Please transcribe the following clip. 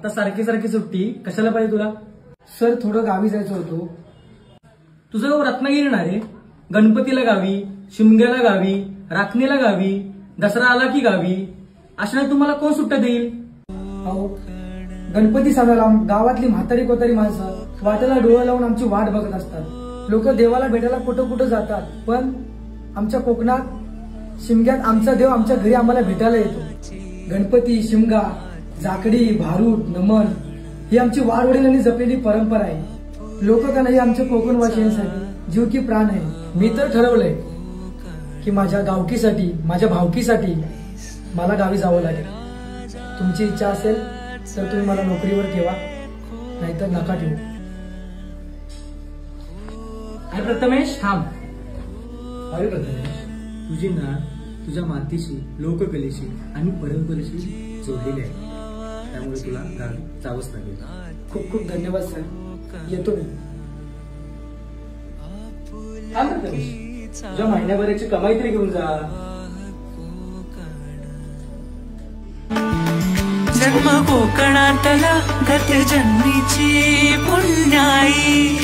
आता सारखी सारखी सुट्टी कशाला पाहिजे तुला? सर थोडं गावी जायचं होतं. तुझं गाव रत्नागिरी ना रे? गणपतीला गावी, शिमग्याला गावी, राखणीला गावी, दसरा आला की गावी. अशा तुम्हाला कोण सुट्ट्या देईल? अहो गणपती सणाला गावातली म्हातारी कोतारी माणसं वाटेला डोळं लावून आमची वाट बघत असतात. लोक देवाला भेटायला कुठं कुठं जातात, पण आमच्या कोकणात शिमग्यात आमचा देव आमच्या घरी आम्हाला भेटायला येतो. गणपती, शिमगा, जाकडी, भारूड, नमन ही आमची वाडवडिलांनी जपलेली परंपरा आहे. लोककला आमच्या कोकणवासियांसाठी जीव की प्राण आहे. मी तर ठरवलंय की माझ्या गावकीसाठी, माझ्या भावकीसाठी मला गावी जावं लागेल. तुमची इच्छा असेल तर तुम्ही मला नोकरीवर ठेवा, नाहीतर नका ठेवू. अरे प्रथमेश थांब. अरे प्रथमेश, तुझी ना तुझ्या मातीशी, लोककलेशी आणि परंपरेशी जोडलेली आहे. त्यामुळे तुला गावी जावंच लागेल. खूप खूप धन्यवाद सर. येतो मी. थांब प्रथमेश, तुझ्या महिन्याभराची कमाई तरी घेऊन जा. जन्म कोकणातला गत जन्मीची पुण्याई.